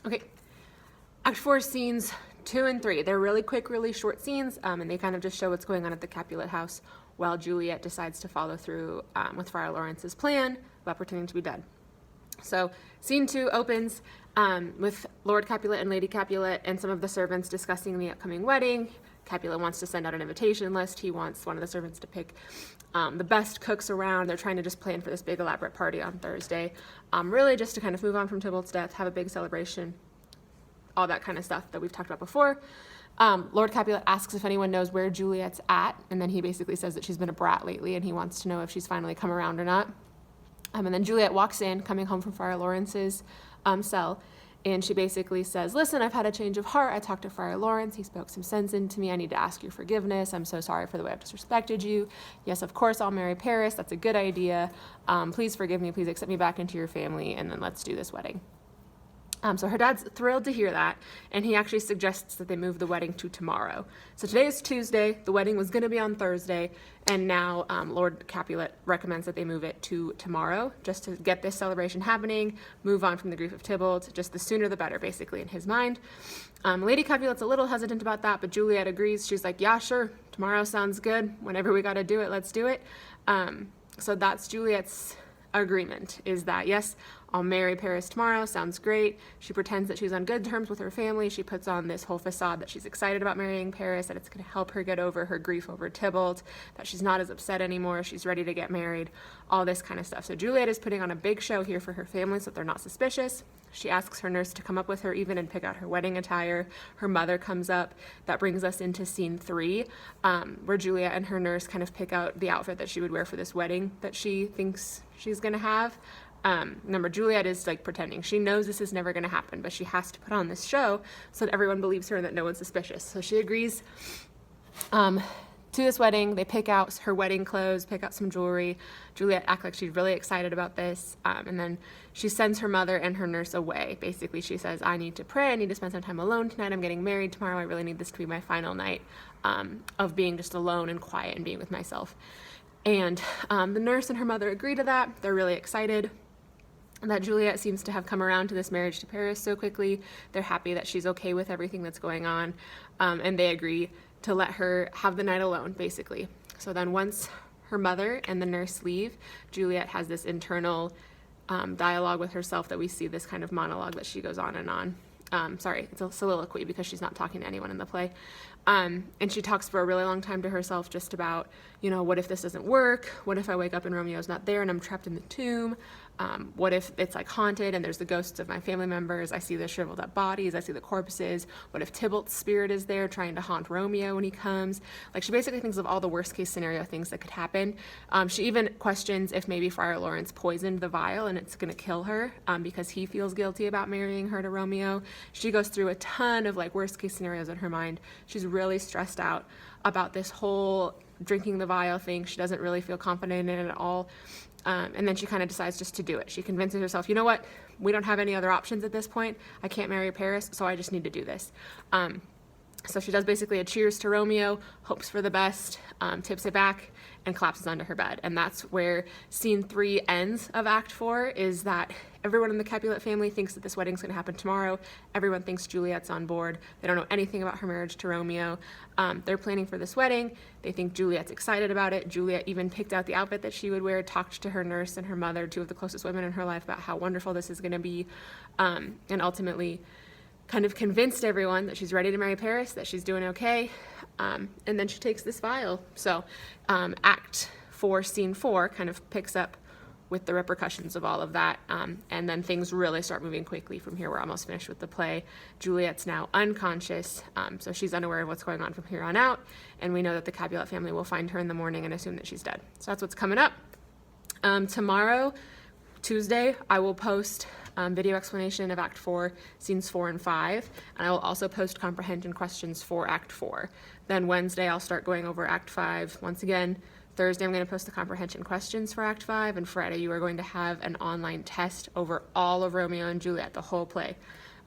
Okay, Act 4 scenes 2 and 3. They're really quick, really short scenes, and they kind of just show what's going on at the Capulet house while Juliet decides to follow through with Friar Lawrence's plan about pretending to be dead. So scene 2 opens with Lord Capulet and Lady Capulet and some of the servants discussing the upcoming wedding. Capulet wants to send out an invitation list. He wants one of the servants to pick the best cooks around. They're trying to just plan for this big elaborate party on Thursday, really just to kind of move on from Tybalt's death, have a big celebration, all that kind of stuff that we've talked about before. Lord Capulet asks if anyone knows where Juliet's at, and then he basically says that she's been a brat lately and he wants to know if she's finally come around or not. And then Juliet walks in, coming home from Friar Lawrence's cell, and she basically says, listen, I've had a change of heart. I talked to Friar Lawrence. He spoke some sense into me. I need to ask your forgiveness. I'm so sorry for the way I've disrespected you. Yes, of course, I'll marry Paris. That's a good idea. Please forgive me. Please accept me back into your family, and then let's do this wedding. So her dad's thrilled to hear that, and he actually suggests that they move the wedding to tomorrow. So today is Tuesday, the wedding was going to be on Thursday, and now Lord Capulet recommends that they move it to tomorrow, just to get this celebration happening, move on from the grief of Tybalt, just the sooner the better, basically, in his mind. Lady Capulet's a little hesitant about that, but Juliet agrees. She's like, yeah, sure, tomorrow sounds good. Whenever we got to do it, let's do it. So that's Juliet's agreement, is that, yes, I'll marry Paris tomorrow, sounds great. She pretends that she's on good terms with her family. She puts on this whole facade that she's excited about marrying Paris, that it's going to help her get over her grief over Tybalt, that she's not as upset anymore, she's ready to get married, all this kind of stuff. So Juliet is putting on a big show here for her family so that they're not suspicious. She asks her nurse to come up with her even and pick out her wedding attire. Her mother comes up. That brings us into scene 3, where Juliet and her nurse kind of pick out the outfit that she would wear for this wedding that she thinks she's going to have. Remember, Juliet is like pretending. She knows this is never going to happen, but she has to put on this show so that everyone believes her and that no one's suspicious. So she agrees to this wedding. They pick out her wedding clothes, pick out some jewelry. Juliet acts like she's really excited about this, and then she sends her mother and her nurse away. Basically, she says, I need to pray. I need to spend some time alone tonight. I'm getting married tomorrow. I really need this to be my final night of being just alone and quiet and being with myself. And the nurse and her mother agree to that. They're really excited that Juliet seems to have come around to this marriage to Paris so quickly. They're happy that she's okay with everything that's going on, and they agree to let her have the night alone, basically. So then once her mother and the nurse leave, Juliet has this internal dialogue with herself that we see, this kind of monologue that she goes on and on. Sorry, it's a soliloquy because she's not talking to anyone in the play. And she talks for a really long time to herself just about, what if this doesn't work? What if I wake up and Romeo's not there and I'm trapped in the tomb? What if it's like haunted and there's the ghosts of my family members? I see the shriveled up bodies. I see the corpses. What if Tybalt's spirit is there trying to haunt Romeo when he comes? Like, she basically thinks of all the worst case scenario things that could happen. She even questions if maybe Friar Lawrence poisoned the vial and it's going to kill her because he feels guilty about marrying her to Romeo. She goes through a ton of like worst case scenarios in her mind. She's really stressed out about this whole drinking the vial thing. She doesn't really feel confident in it at all. And then she kind of decides just to do it. She convinces herself, you know what? We don't have any other options at this point. I can't marry Paris, so I just need to do this. So she does basically a cheers to Romeo, hopes for the best, tips it back, and collapses onto her bed. And that's where scene 3 ends of Act 4, is that everyone in the Capulet family thinks that this wedding's going to happen tomorrow. Everyone thinks Juliet's on board. They don't know anything about her marriage to Romeo. They're planning for this wedding. They think Juliet's excited about it. Juliet even picked out the outfit that she would wear, talked to her nurse and her mother, 2 of the closest women in her life, about how wonderful this is going to be, and ultimately kind of convinced everyone that she's ready to marry Paris, that she's doing okay, and then she takes this vial. So Act 4, Scene 4 kind of picks up with the repercussions of all of that, and then things really start moving quickly from here. We're almost finished with the play. Juliet's now unconscious, so she's unaware of what's going on from here on out, and we know that the Capulet family will find her in the morning and assume that she's dead. So that's what's coming up. Tomorrow, Tuesday, I will post video explanation of Act 4, Scenes 4 and 5, and I will also post comprehension questions for Act 4. Then Wednesday, I'll start going over Act 5 once again. Thursday, I'm going to post the comprehension questions for Act 5, and Friday, you are going to have an online test over all of Romeo and Juliet, the whole play.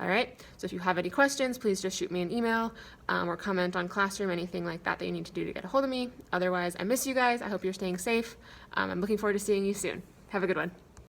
All right, so if you have any questions, please just shoot me an email or comment on Classroom, anything like that that you need to do to get a hold of me. Otherwise, I miss you guys. I hope you're staying safe. I'm looking forward to seeing you soon. Have a good one.